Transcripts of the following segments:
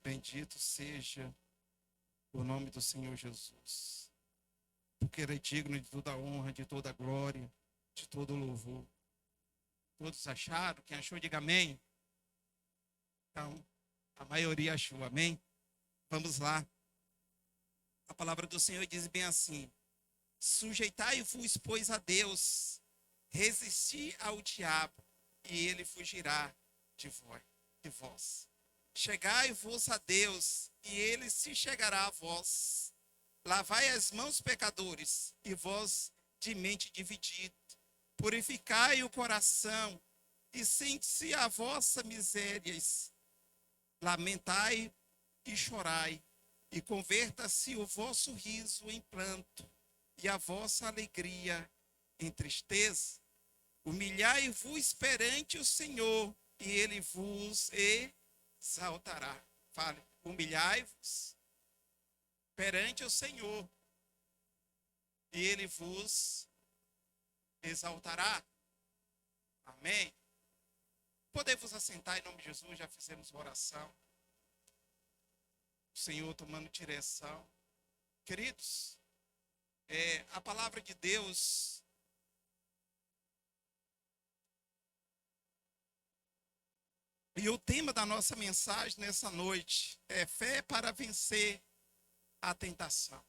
Bendito seja o nome do Senhor Jesus, porque Ele é digno de toda a honra, de toda a glória, de todo o louvor. Todos acharam? Quem achou, diga amém. Então, a maioria achou, amém? Vamos lá. A palavra do Senhor diz bem assim: sujeitai-vos, pois, a Deus, resisti ao diabo, e ele fugirá de vós. Chegai-vos a Deus, e ele se chegará a vós. Lavai as mãos, pecadores, e vós de mente dividida. Purificai o coração, e sente-se a vossa misérias. Lamentai e chorai, e converta-se o vosso riso em pranto, e a vossa alegria em tristeza. Humilhai-vos perante o Senhor, e ele vos exaltará. Fale, humilhai-vos perante o Senhor, e ele vos exaltará. Amém? Podemos assentar em nome de Jesus, já fizemos uma oração. O Senhor tomando direção. Queridos, a palavra de Deus e o tema da nossa mensagem nessa noite é fé para vencer a tentação.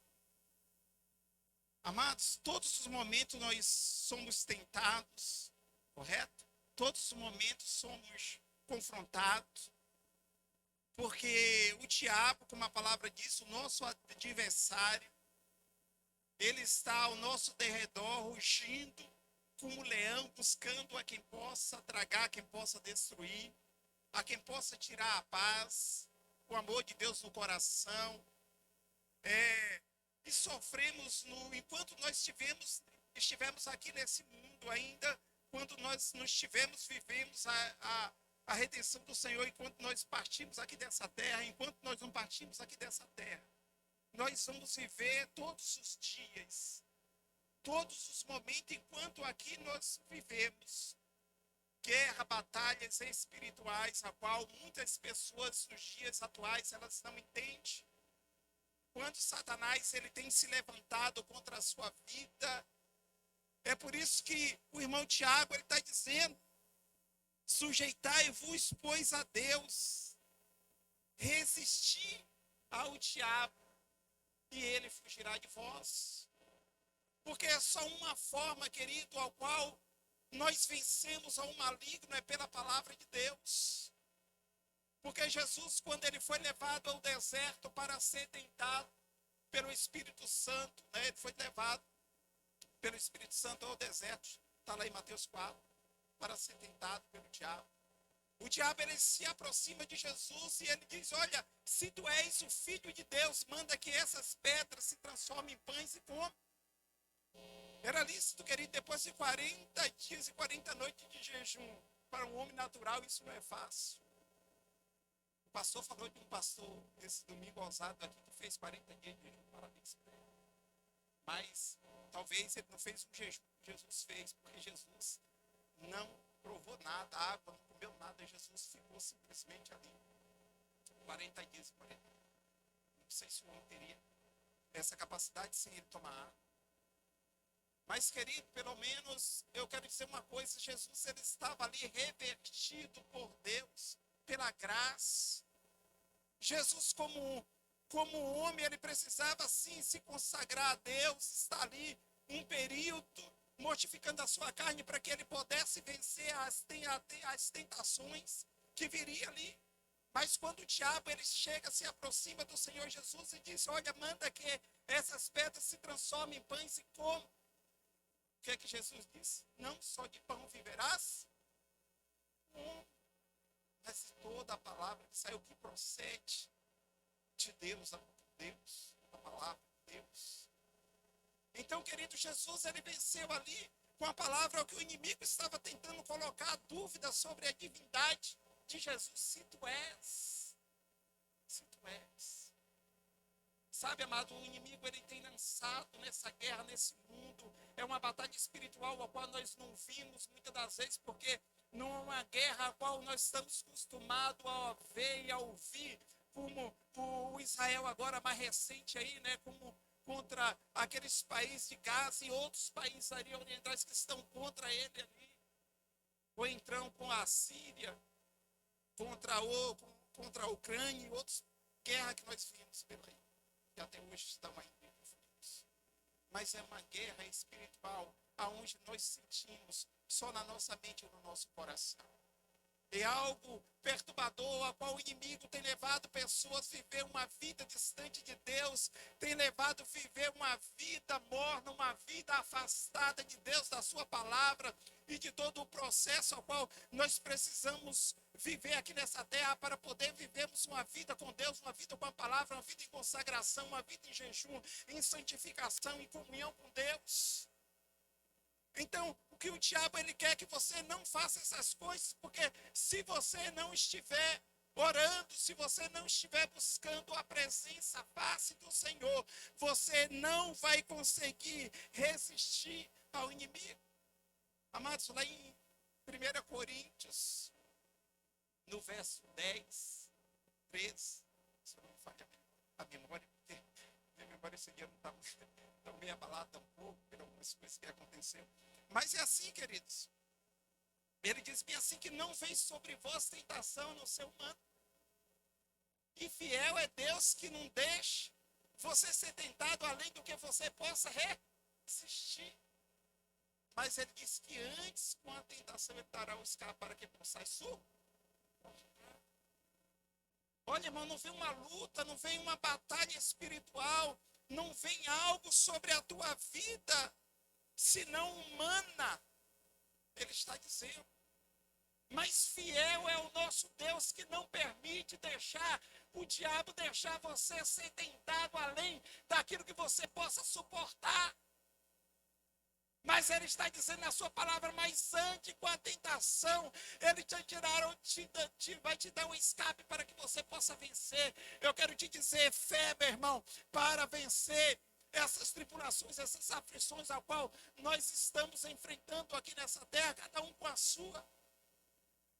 Amados, todos os momentos nós somos tentados, correto? Todos os momentos somos confrontados, porque o diabo, como a palavra diz, o nosso adversário, ele está ao nosso derredor, rugindo como um leão, buscando a quem possa tragar, a quem possa destruir, a quem possa tirar a paz, o amor de Deus no coração. E sofremos enquanto nós estivemos aqui nesse mundo ainda, quando nós não estivemos, vivemos a redenção do Senhor, enquanto nós partimos aqui dessa terra, enquanto nós não partimos aqui dessa terra. Nós vamos viver todos os dias, todos os momentos, enquanto aqui nós vivemos. Guerra, batalhas espirituais, a qual muitas pessoas nos dias atuais elas não entendem. Quando Satanás ele tem se levantado contra a sua vida, é por isso que o irmão Tiago ele está dizendo: sujeitai-vos, pois, a Deus, resisti ao diabo, e ele fugirá de vós. Porque é só uma forma, querido, ao qual nós vencemos ao maligno, é pela palavra de Deus. Porque Jesus, quando ele foi levado ao deserto para ser tentado pelo Espírito Santo, ele foi levado pelo Espírito Santo ao deserto, está lá em Mateus 4, para ser tentado pelo diabo. O diabo ele se aproxima de Jesus e ele diz: olha, se tu és o Filho de Deus, manda que essas pedras se transformem em pães e come. Era lícito, querido, depois de 40 dias e 40 noites de jejum, para um homem natural isso não é fácil. O pastor falou de um pastor esse domingo ousado aqui que fez 40 dias de jejum, parabéns para ele. Mas talvez ele não fez um jejum que Jesus fez, porque Jesus não provou nada, água, não comeu nada, Jesus ficou simplesmente ali 40 dias e 40. Não sei se o homem teria essa capacidade sem ele tomar água. Mas, querido, pelo menos eu quero dizer uma coisa: Jesus ele estava ali revestido por Deus, pela graça. Jesus, como homem, ele precisava sim se consagrar a Deus, estar ali um período mortificando a sua carne para que ele pudesse vencer as tentações que viria ali. Mas quando o diabo ele chega, se aproxima do Senhor Jesus e diz: olha, manda que essas pedras se transformem em pães e come. O que é que Jesus disse? Não só de pão viverás, mas de toda a palavra que saiu, que procede de Deus, a palavra de Deus. Então, querido, Jesus ele venceu ali com a palavra que o inimigo estava tentando colocar dúvida sobre a divindade de Jesus. Se tu és. Sabe, amado, o inimigo ele tem lançado nessa guerra, nesse mundo. É uma batalha espiritual a qual nós não vimos muitas das vezes, porque não é uma guerra a qual nós estamos acostumados a ver e a ouvir como o Israel agora mais recente aí, né, como contra aqueles países de Gaza e outros países ali orientais que estão contra ele ali, ou então com a Síria, contra a Ucrânia e outras guerras que nós vimos pela aí, que até hoje estão ainda em conflitos. Mas é uma guerra espiritual, aonde nós sentimos só na nossa mente e no nosso coração. É algo perturbador, a qual o inimigo tem levado pessoas a viver uma vida distante de Deus, tem levado a viver uma vida morna, uma vida afastada de Deus, da sua palavra e de todo o processo ao qual nós precisamos viver aqui nessa terra para poder vivermos uma vida com Deus, uma vida com a palavra, uma vida em consagração, uma vida em jejum, em santificação, em comunhão com Deus. Então, o que o diabo ele quer que você não faça essas coisas, porque se você não estiver orando, se você não estiver buscando a presença, a face do Senhor, você não vai conseguir resistir ao inimigo. Amados, lá em 1 Coríntios, no verso 10, 13, se eu não me falha a memória, porque minha memória esse dia não está meio abalada um pouco por algumas coisas que aconteceram. Mas é assim, queridos. Ele diz bem assim que não vem sobre vós tentação no seu humano. E fiel é Deus que não deixa você ser tentado além do que você possa resistir. Mas ele diz que antes com a tentação ele dará o escape para que possais suportar. Olha, irmão, não vem uma luta, não vem uma batalha espiritual, não vem algo sobre a tua vida, senão humana, ele está dizendo. Mas fiel é o nosso Deus que não permite deixar o diabo deixar você ser tentado além daquilo que você possa suportar. Mas ele está dizendo na sua palavra, mas antes com a tentação, ele vai te dar um escape para que você possa vencer. Eu quero te dizer, fé, meu irmão, para vencer essas tribulações, essas aflições ao qual nós estamos enfrentando aqui nessa terra, cada um com a sua.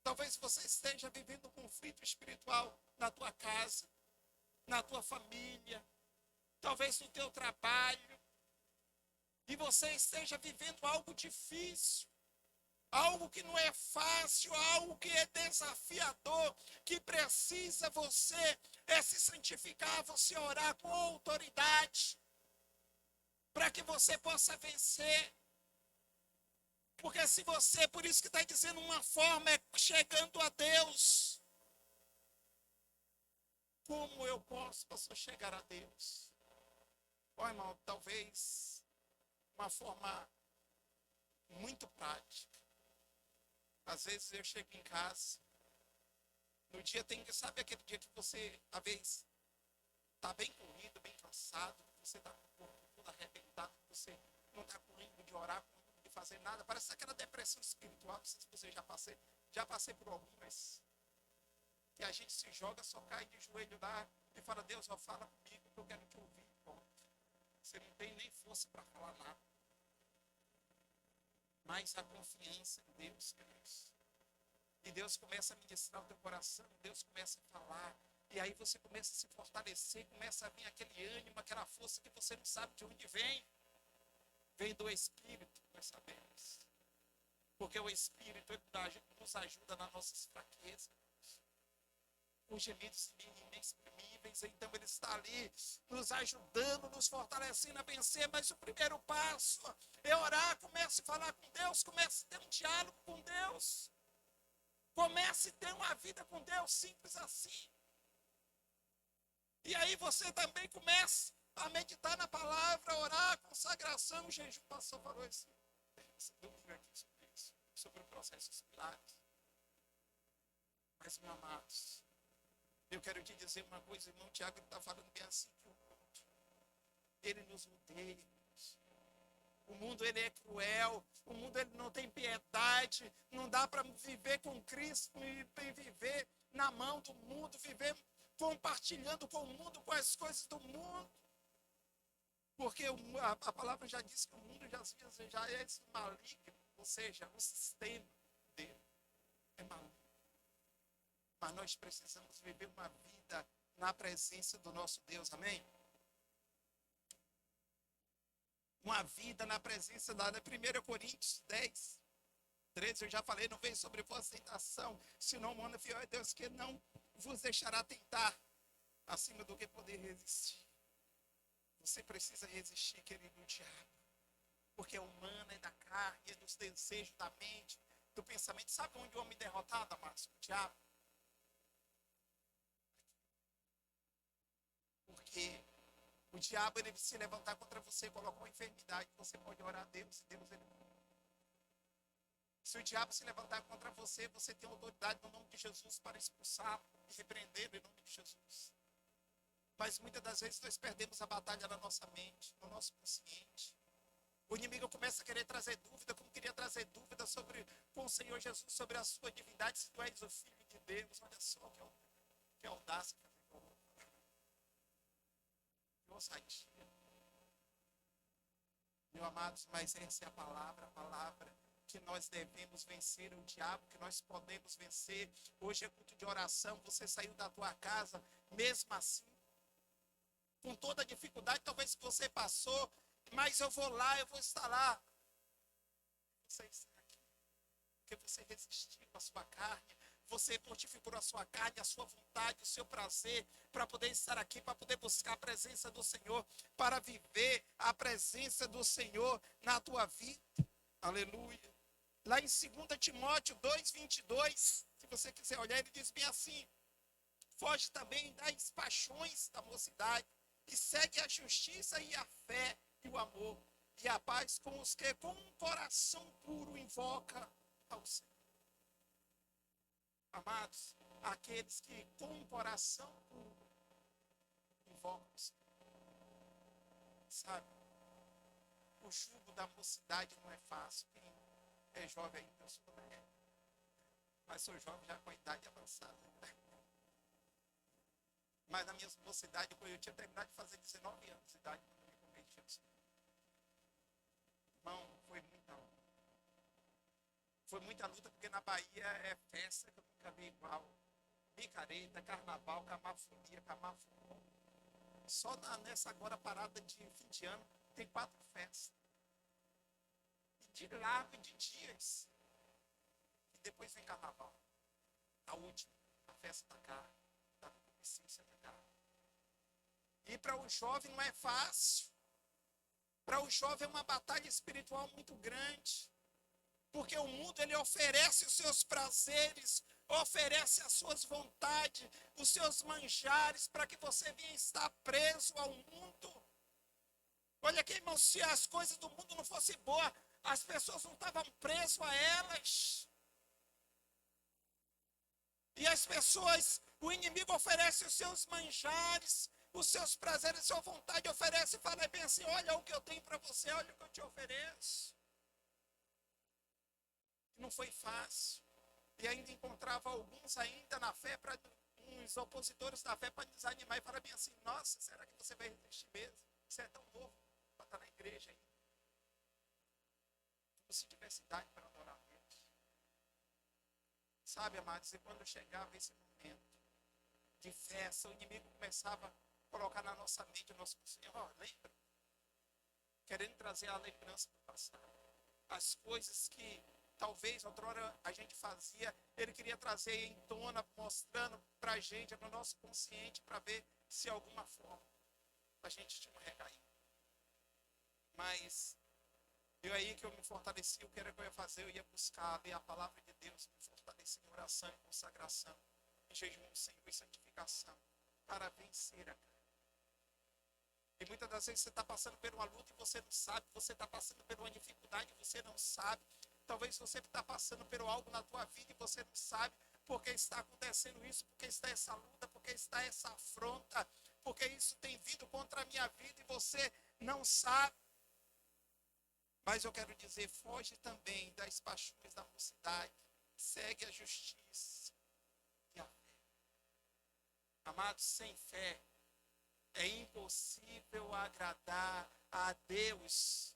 Talvez você esteja vivendo um conflito espiritual na tua casa, na tua família, talvez no teu trabalho, e você esteja vivendo algo difícil, algo que não é fácil, algo que é desafiador, que precisa você se santificar, você orar com autoridade, para que você possa vencer. Porque se você, por isso que está dizendo uma forma, é chegando a Deus. Como eu posso chegar a Deus? Ó, irmão, talvez uma forma muito prática. Às vezes eu chego em casa, no dia sabe aquele dia que você, às vezes, está bem corrido, bem cansado, você está com o corpo todo arrebentado, você não está com ânimo de orar, de fazer nada, parece aquela depressão espiritual, não sei se você já passei por algumas, e a gente se joga, só cai de joelho lá, e fala, Deus, ó, fala comigo, que eu quero te ouvir, pronto. Você não tem nem força para falar nada. Mas a confiança em Deus, queridos. E Deus começa a ministrar o teu coração, Deus começa a falar, e aí você começa a se fortalecer, começa a vir aquele ânimo, aquela força que você não sabe de onde vem. Vem do Espírito, nós sabemos. Porque o Espírito nos ajuda nas nossas fraquezas. Os gemidos inexprimíveis, então ele está ali nos ajudando, nos fortalecendo a vencer, mas o primeiro passo é orar, comece a falar com Deus, comece a ter um diálogo com Deus, comece a ter uma vida com Deus, simples assim. E aí você também começa a meditar na palavra, orar, consagração, jejum. O pastor falou esse domingo aqui sobre isso, sobre o processo dos pilares. Mas, meus amados, eu quero te dizer uma coisa, irmão Tiago está falando bem assim, que o mundo, ele nos odeia. O mundo, ele é cruel, o mundo, ele não tem piedade, não dá para viver com Cristo e viver na mão do mundo, viver compartilhando com o mundo, com as coisas do mundo. Porque a palavra já diz que o mundo já é maligno, ou seja, o sistema dele é maligno. Mas nós precisamos viver uma vida na presença do nosso Deus, amém? Uma vida na presença da 1 Coríntios 10, 13, eu já falei, não vem sobre vossa tentação, senão o mundo fiel é Deus que não vos deixará tentar acima do que poder resistir. Você precisa resistir, querido, o diabo, porque é humano, é da carne, é dos desejos da mente, do pensamento. Sabe onde o homem derrotado, amados? O diabo. Porque o diabo, ele se levantar contra você, colocar uma enfermidade, você pode orar a Deus, e Deus ele... Se o diabo se levantar contra você, você tem autoridade no nome de Jesus para expulsá-lo e repreendê-lo em nome de Jesus. Mas muitas das vezes nós perdemos a batalha na nossa mente, no nosso consciente. O inimigo começa a querer trazer dúvida, como queria trazer dúvida sobre com o Senhor Jesus, sobre a sua divindade, se tu és o Filho de Deus. Olha só que audácia, que ousadia. Meus amados, mas essa é a palavra que nós devemos vencer o diabo, que nós podemos vencer. Hoje é culto de oração, você saiu da tua casa, mesmo assim, com toda a dificuldade, talvez que você passou, mas eu vou lá, eu vou estar lá. Você está aqui, porque você resistiu à sua carne, você mortificou a sua carne, a sua vontade, o seu prazer, para poder estar aqui, para poder buscar a presença do Senhor, para viver a presença do Senhor na tua vida. Aleluia. Lá em 2 Timóteo 2:22, se você quiser olhar, ele diz bem assim: foge também das paixões da mocidade, e segue a justiça e a fé e o amor, e a paz com os que com um coração puro invoca ao Senhor. Amados, aqueles que com um coração puro invocam o Senhor. Sabe, o jugo da mocidade não é fácil. Quem é jovem ainda, eu sou velho, mas sou jovem já com a idade avançada. Mas na minha mocidade, quando eu tinha terminado de fazer 19 anos de idade, quando eu me converti ao Senhor. Irmão, foi muita luta, porque na Bahia é festa que eu nunca vi igual. Micareta, carnaval, camafonia, camafurão. Só nessa agora parada de fim de ano, tem 4 festas. E de largo de dias. E depois vem carnaval. A última, a festa da carne, da concupiscência da carne. E para o jovem não é fácil. Para o jovem é uma batalha espiritual muito grande. Porque o mundo, ele oferece os seus prazeres, oferece as suas vontades, os seus manjares, para que você venha estar preso ao mundo. Olha aqui, irmão, se as coisas do mundo não fossem boas, as pessoas não estavam presas a elas. E as pessoas, o inimigo oferece os seus manjares, os seus prazeres, a sua vontade, oferece e fala bem assim: olha o que eu tenho para você, olha o que eu te ofereço. Não foi fácil. E ainda encontrava alguns ainda na fé, uns opositores da fé, para desanimar e falar bem assim: nossa, será que você vai resistir mesmo? Você é tão novo para estar na igreja ainda. Você tivesse idade para adorar a Deus. Sabe, amados, e quando chegava esse momento de festa, o inimigo começava a colocar na nossa mente o nosso Senhor, lembra? Querendo trazer a lembrança do passado. As coisas que talvez outrora a gente fazia, ele queria trazer em tona, mostrando para a gente, no nosso consciente, para ver se alguma forma a gente tinha um recaído. Mas eu aí que eu me fortaleci, o que era que eu ia fazer? Eu ia buscar, ler a palavra de Deus, me fortalecer em oração, em consagração, em jejum, Senhor, e santificação, para vencer a carne. E muitas das vezes você está passando por uma luta e você não sabe, você está passando por uma dificuldade e você não sabe. Talvez você está passando por algo na tua vida e você não sabe porque está acontecendo isso, porque está essa luta, porque está essa afronta, porque isso tem vindo contra a minha vida e você não sabe. Mas eu quero dizer, foge também das paixões da mocidade, segue a justiça e a fé. Amados, sem fé é impossível agradar a Deus.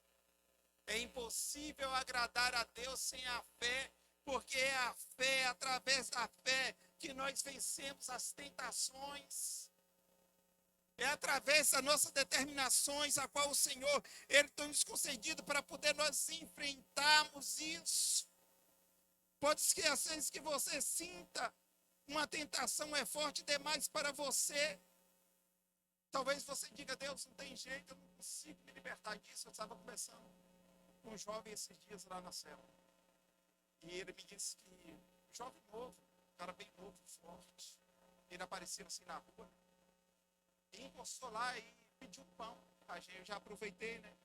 É impossível agradar a Deus sem a fé, porque é a fé, através da fé, que nós vencemos as tentações. É através das nossas determinações, a qual o Senhor, Ele tem nos concedido para poder nós enfrentarmos isso. Pode ser às vezes que você sinta uma tentação é forte demais para você. Talvez você diga, Deus, não tem jeito, eu não consigo me libertar disso. Eu estava conversando com um jovem esses dias lá na célula. E ele me disse que, jovem novo, um cara bem novo, forte, ele apareceu assim na rua, e encostou lá e pediu um pão. Aí eu já aproveitei, né?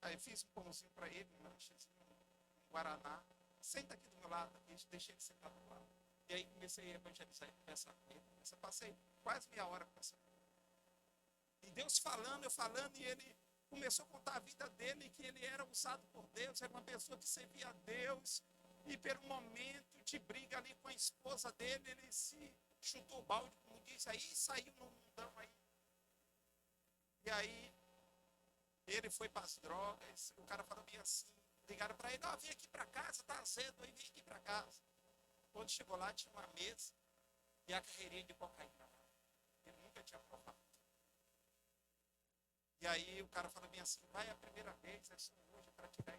Aí fiz um pãozinho para ele, um lanchezinho, um guaraná. Senta aqui do meu lado, deixei ele sentar do meu lado. E aí comecei a evangelizar e conversar com ele. Eu passei quase meia hora conversando. E Deus falando, eu falando, e ele começou a contar a vida dele, que ele era usado por Deus, era uma pessoa que servia a Deus, e pelo momento de briga ali com a esposa dele, ele se chutou o balde, como diz, aí saiu no mundão aí. E aí, ele foi para as drogas, o cara falou bem assim, ligaram para ele, vem aqui para casa, tá azedo aí, vem aqui para casa. Quando chegou lá, tinha uma mesa e a carreirinha de cocaína. Ele nunca tinha provado. E aí o cara falou bem assim, vai a primeira vez, é só hoje para tirar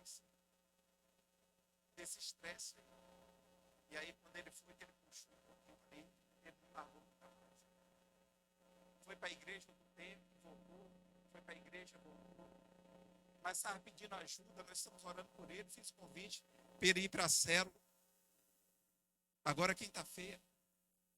desse estresse aí. E aí quando ele foi, que ele puxou um pouquinho dele, ele não largou muita coisa. Foi para a igreja do tempo, voltou, foi para a igreja, voltou. Mas estava pedindo ajuda, nós estamos orando por ele, fiz convite para ele ir para a célula. Agora quinta-feira.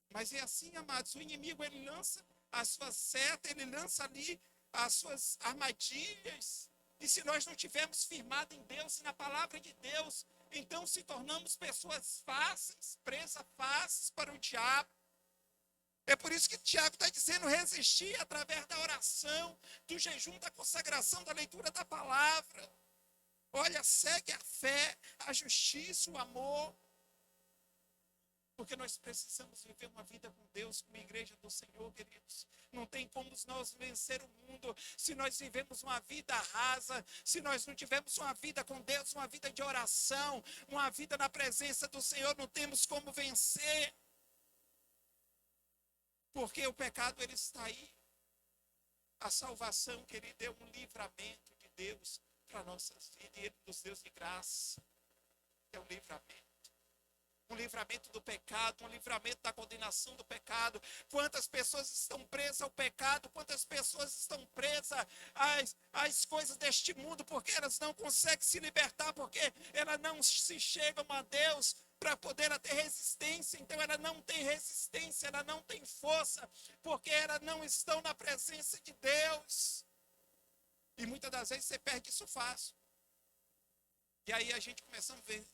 Mas é assim, amados, o inimigo ele lança as suas setas, ele lança ali as suas armadilhas. E se nós não tivermos firmado em Deus e na palavra de Deus, então se tornamos pessoas fáceis, presas fáceis para o diabo. É por isso que Tiago está dizendo resistir através da oração, do jejum, da consagração, da leitura da palavra. Olha, segue a fé, a justiça, o amor. Porque nós precisamos viver uma vida com Deus, como igreja do Senhor, queridos. Não tem como nós vencer o mundo se nós vivemos uma vida rasa, se nós não tivermos uma vida com Deus, uma vida de oração, uma vida na presença do Senhor, não temos como vencer. Porque o pecado, ele está aí. A salvação, querido, é um livramento de Deus para nossas vidas, e Ele nos deu de graça. É um livramento. Um livramento do pecado, um livramento da condenação do pecado. Quantas pessoas estão presas ao pecado, quantas pessoas estão presas às coisas deste mundo, porque elas não conseguem se libertar, porque elas não se chegam a Deus para poder ter resistência. Então ela não tem resistência, ela não tem força, porque elas não estão na presença de Deus. E muitas das vezes você perde isso fácil. E aí a gente começando a ver,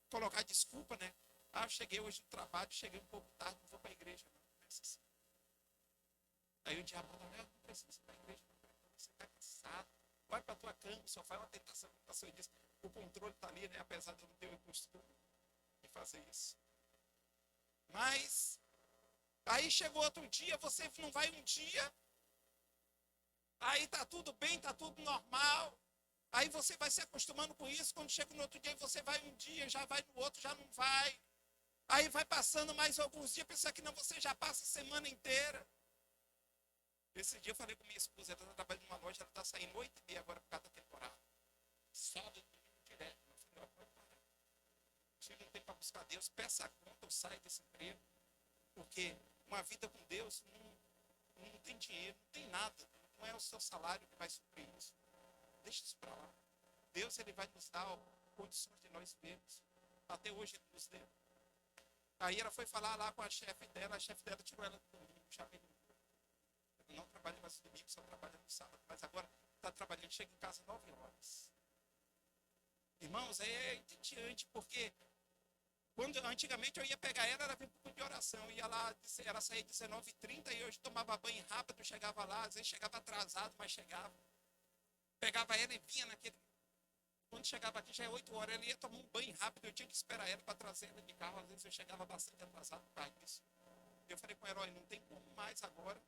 colocar desculpa, né? Eu cheguei hoje no trabalho, cheguei um pouco tarde, não vou para a igreja, não. Assim. Aí o diabo fala, não precisa ir para a igreja, não. Você está cansado. Vai para a tua cama, só faz uma tentação. Eu disse, o controle está ali, né? Apesar de eu não ter o costume de fazer isso. Mas, aí chegou outro dia, você não vai um dia, aí está tudo bem, está tudo normal. Aí você vai se acostumando com isso, quando chega no outro dia, você vai um dia, já vai no outro, já não vai. Aí vai passando mais alguns dias, pensa que não, você já passa a semana inteira. Esse dia eu falei com minha esposa, ela está trabalhando numa loja, ela está saindo 8h30 agora por causa da temporada. Sábado, domingo, direto. Eu falei, ó, pode parar. Chega um tempo para buscar Deus, peça a conta ou sai desse emprego. Porque uma vida com Deus não tem dinheiro, não tem nada. Não é o seu salário que vai suprir isso. Deixa isso para lá. Deus, ele vai nos dar condições de nós vermos. Até hoje ele nos deu. Aí ela foi falar lá com a chefe dela tirou ela do domingo, já me ligou. Eu não trabalho mais no domingo, só trabalho no sábado. Mas agora está trabalhando, chega em casa 9 horas. Irmãos, é entediante, porque antigamente eu ia pegar ela vinha para o de oração, eu ia lá, ela saía 19h30 e eu tomava banho rápido, chegava lá, às vezes chegava atrasado, mas chegava. Pegava ela e vinha naquele. Quando chegava aqui já é 8 horas, ela ia tomar um banho rápido, eu tinha que esperar ela para trazer ela de carro, às vezes eu chegava bastante atrasado por causa disso. Eu falei com o herói, não tem como mais agora,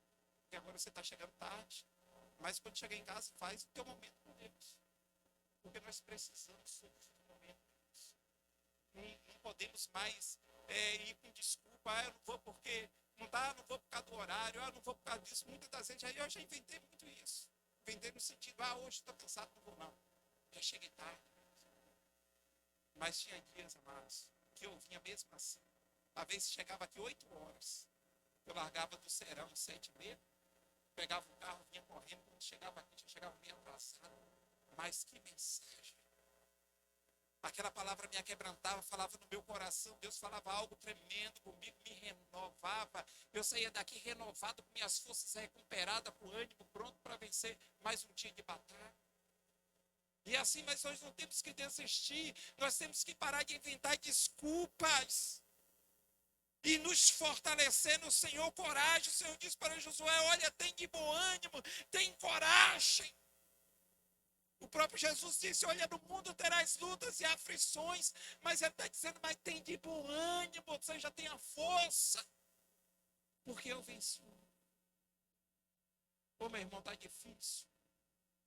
porque agora você está chegando tarde, mas quando chegar em casa, faz o teu momento com Deus. Porque nós precisamos todos do momento com Deus. Não podemos mais ir com desculpa, eu não vou porque Não dá, não vou por causa do horário, não vou por causa disso. Muitas das vezes, aí eu já inventei muito isso. Inventei no sentido, hoje estou cansado, não vou não. Já cheguei tarde. Mas tinha dias, amados, que eu vinha mesmo assim. Às vezes chegava aqui 8 horas. Eu largava do Serão 7h30, pegava o carro, vinha correndo. Quando chegava aqui, já chegava meio atrasado. Mas que mensagem. Aquela palavra me quebrantava, falava no meu coração. Deus falava algo tremendo comigo, me renovava. Eu saía daqui renovado, com minhas forças recuperadas, com ânimo pronto para vencer mais um dia de batalha. E assim, mas nós não temos que desistir. Nós temos que parar de inventar desculpas. E nos fortalecer no Senhor, coragem. O Senhor diz para Josué, olha, tem de bom ânimo, tem coragem. O próprio Jesus disse, olha, no mundo terás lutas e aflições, mas ele está dizendo, mas tem de bom ânimo, você já tem a força, porque eu venci. Ô, meu irmão, está difícil,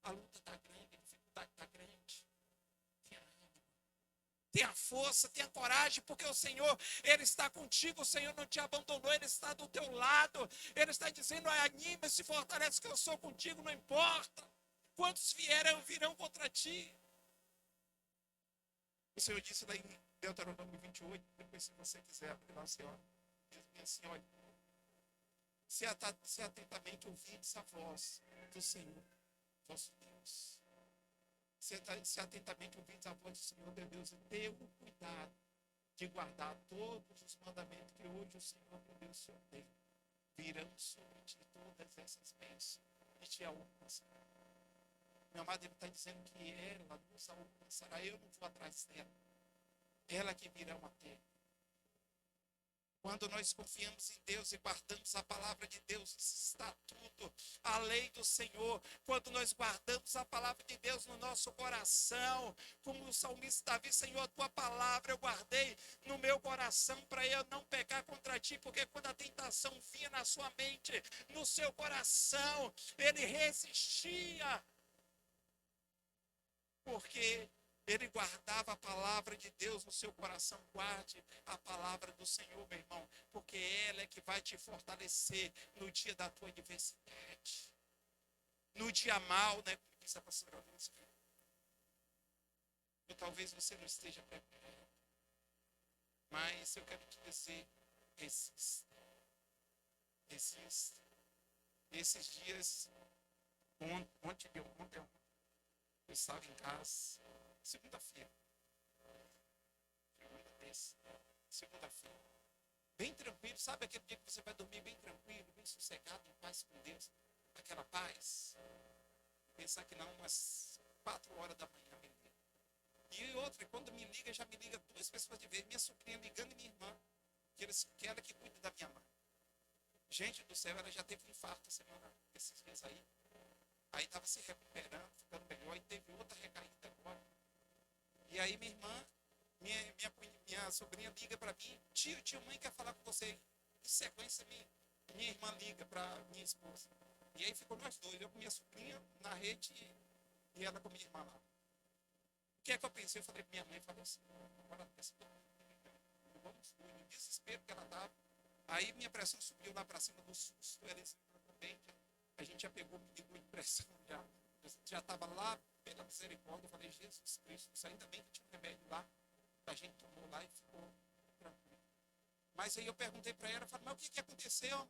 a luta está grande, a dificuldade está grande. Tenha força, tenha coragem, porque o Senhor, Ele está contigo, o Senhor não te abandonou, Ele está do teu lado. Ele está dizendo, anima, se fortalece que eu sou contigo, não importa. Quantos virão contra ti? O Senhor disse lá em Deuteronômio 28, depois se você quiser abrir lá, Senhor, diz assim, olha, se atentamente ouvides a voz do Senhor, vosso Deus. Se atentamente ouvides a voz do Senhor, teu Deus, e tenha o cuidado de guardar todos os mandamentos que hoje o Senhor, teu Deus, te ordena. Virão sobre ti todas essas bênçãos e te alcançarão. Meu amado, ele está dizendo que ela nos alcançará. Eu não vou atrás dela. Ela que virá uma terra. Quando nós confiamos em Deus e guardamos a palavra de Deus, está tudo, a lei do Senhor. Quando nós guardamos a palavra de Deus no nosso coração, como o salmista Davi, Senhor, a tua palavra eu guardei no meu coração para eu não pecar contra ti, porque quando a tentação vinha na sua mente, no seu coração, ele resistia. Porque ele guardava a palavra de Deus no seu coração. Guarde a palavra do Senhor, meu irmão, porque ela é que vai te fortalecer no dia da tua adversidade. No dia mal, né? Como disse a pastora Lúcia. Ou talvez você não esteja preparado. Mas eu quero te dizer, resista. Resista. Esses dias, ontem eu estava em casa, segunda-feira, segunda-feira, bem tranquilo, sabe aquele dia que você vai dormir bem tranquilo, bem sossegado, em paz com Deus, aquela paz, pensar que não, umas 4 horas da manhã me liga. E outra, quando me liga, já me liga 2 pessoas de vez, minha sobrinha ligando e minha irmã, que ela que cuida da minha mãe. Gente do céu, ela já teve um infarto esses dias aí. Aí estava se recuperando, ficando melhor, e teve outra recaída agora. E aí minha irmã, minha sobrinha liga para mim, tio, mãe quer falar com você. Em sequência, minha irmã liga para minha esposa. E aí ficou nós dois, eu com minha sobrinha na rede e ela com minha irmã lá. O que é que eu pensei? Eu falei para minha mãe, falei assim, agora pensa vamos no desespero que ela estava. Aí minha pressão subiu lá para cima do susto, ela também. A gente já pegou comigo impressão, já estava lá pela misericórdia. Eu falei, Jesus Cristo, ainda bem que tinha um remédio lá, a gente tomou lá e ficou tranquilo. Mas aí eu perguntei para ela, falei, mas o que aconteceu?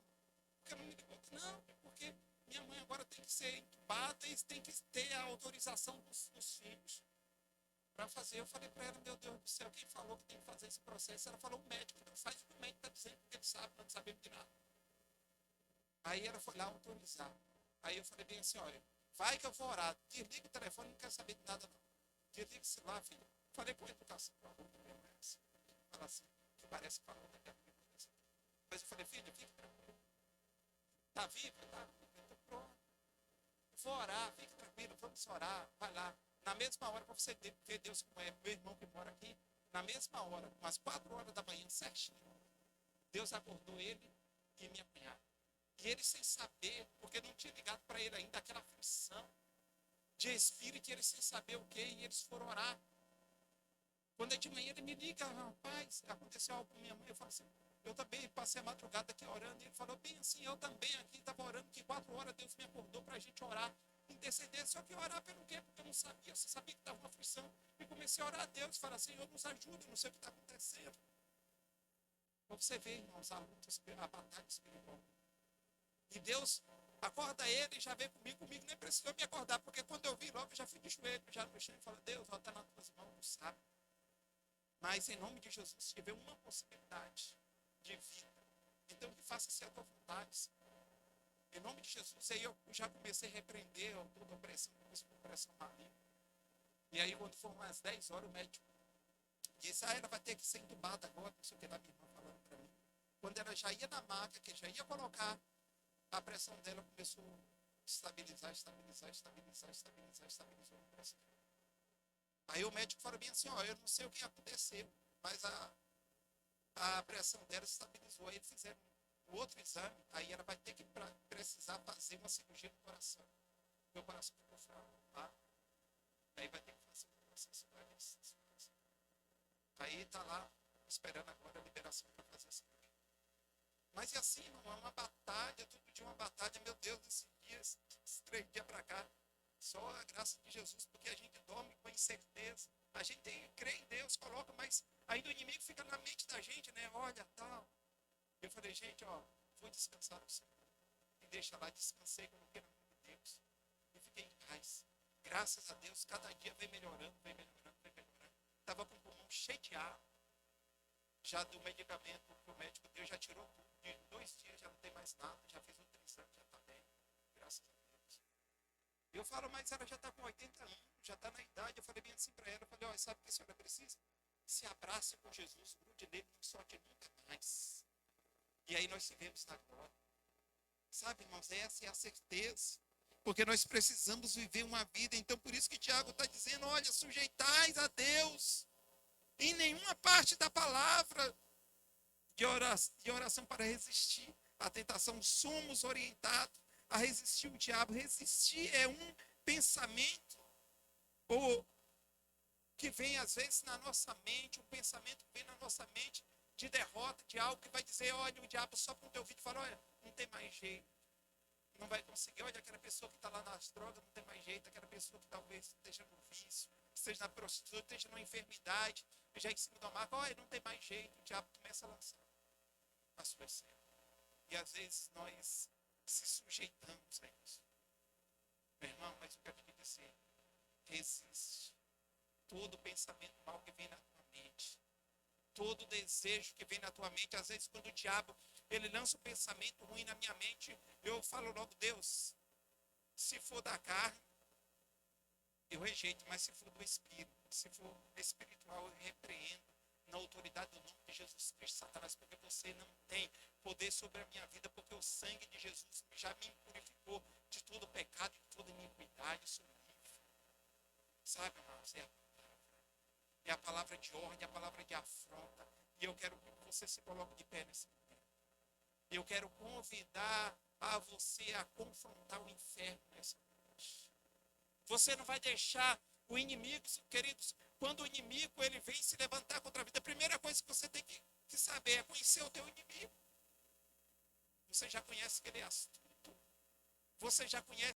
Porque ela não me ligou. Não, é porque minha mãe agora tem que ser entubada e tem que ter a autorização dos filhos para fazer. Eu falei para ela, meu Deus do céu, quem falou que tem que fazer esse processo? Ela falou, o médico, então faz o que o médico está dizendo, porque ele sabe, nós não sabemos de nada. Aí ela foi lá autorizar. Aí eu falei bem assim, olha, vai que eu vou orar. Desliga o telefone, não quero saber de nada não. Desliga-se lá, filho. Falei com a educação. Fala assim, que parece que falou daqui a pouco. Mas eu falei, filho, fique tranquilo. Está vivo? Tá vivo, estou pronto. Vou orar, fique tranquilo, vamos orar, vai lá. Na mesma hora, para você ver Deus como é, meu irmão que mora aqui, na mesma hora, umas 4 horas da manhã, certinho, Deus acordou ele e minha cunhada. E ele sem saber, porque não tinha ligado para ele ainda, aquela aflição de espírito, e ele sem saber o que, e eles foram orar. Quando é de manhã, ele me liga, rapaz, aconteceu algo com minha mãe. Eu falo assim, Eu também passei a madrugada aqui orando. E ele falou bem assim, eu também aqui estava orando, que 4 horas Deus me acordou para a gente orar, interceder. Só que orar pelo quê? Porque eu não sabia, eu só sabia que estava uma aflição. E comecei a orar a Deus, falar, Senhor, nos ajuda, eu não sei o que está acontecendo. Para você ver, irmãos, a luta, a batalha espiritual. E Deus acorda ele e já veio comigo nem precisou me acordar, porque quando eu vi logo, eu já fui de joelho, já no chão e falei, Deus, está nas tuas mãos, não sabe. Mas em nome de Jesus, se tiver uma possibilidade de vida, então que faça-se a tua vontade. Em nome de Jesus, aí eu já comecei a repreender toda a opressão maligna. E aí quando foram umas 10 horas, o médico disse, ela vai ter que ser entubada agora, não sei o que, da minha irmã falando para mim. Quando ela já ia na maca, que já ia colocar, a pressão dela começou a estabilizou a pressão. Aí o médico falou bem assim, eu não sei o que aconteceu, mas a pressão dela estabilizou. Aí eles fizeram um outro exame, aí ela vai ter que precisar fazer uma cirurgia no coração. Meu coração ficou fraco, tá? Aí vai ter que fazer uma coração. Aí tá lá, esperando agora a liberação para fazer a cirurgia. Mas e assim, irmão, é uma batalha, todo dia uma batalha, meu Deus, esses 3 dias para cá, só a graça de Jesus, porque a gente dorme com incerteza, a gente crê em Deus, coloca, mas ainda o inimigo fica na mente da gente, né, olha, tal. Eu falei, gente, vou descansar no Senhor, e deixa lá, descansei, coloquei na mão de Deus, e fiquei em paz. Graças a Deus, cada dia vem melhorando, estava com o pulmão cheio de ar, já do medicamento que o médico deu, já tirou tudo. De 2 dias já não tem mais nada, já fez outro exame, já está bem, graças a Deus. Eu falo, mas ela já está com 80 anos, já está na idade. Eu falei bem assim para ela, eu falei, sabe o que a senhora precisa? Se abrace com Jesus, grude nele, não solte nunca mais. E aí nós vivemos na glória. Sabe, irmãos, essa é a certeza. Porque nós precisamos viver uma vida, então por isso que Tiago está dizendo, olha, sujeitais a Deus. Em nenhuma parte da palavra de oração para resistir à tentação, somos orientados a resistir o diabo. Resistir é um pensamento ou que vem às vezes na nossa mente, um pensamento que vem na nossa mente de derrota, de algo que vai dizer, olha, o diabo só com o teu ouvido fala, olha, não tem mais jeito, não vai conseguir, olha, aquela pessoa que está lá nas drogas, não tem mais jeito, aquela pessoa que talvez esteja no vício, esteja na prostituição, esteja numa enfermidade, já em cima da marca, olha, não tem mais jeito, o diabo começa a lançar a sua cena. E às vezes nós se sujeitamos a isso. Meu irmão, mas eu quero te dizer, resiste. Todo pensamento mal que vem na tua mente, todo desejo que vem na tua mente, às vezes quando o diabo, ele lança um pensamento ruim na minha mente, eu falo logo, Deus, se for da carne, eu rejeito, mas se for do Espírito, se for espiritual, eu repreendo na autoridade do nome de Jesus Cristo, Satanás, porque você não tem poder sobre a minha vida, porque o sangue de Jesus já me purificou de todo pecado, de toda iniquidade, sou livre. Sabe, irmãos, é a palavra de ordem, é a palavra de afronta, e eu quero que você se coloque de pé nesse momento. Eu quero convidar a você a confrontar o inferno nessa noite. Você não vai deixar o inimigo, queridos, quando o inimigo ele vem se levantar contra a vida, a primeira coisa que você tem que saber é conhecer o teu inimigo. Você já conhece que ele é astuto. Você já conhece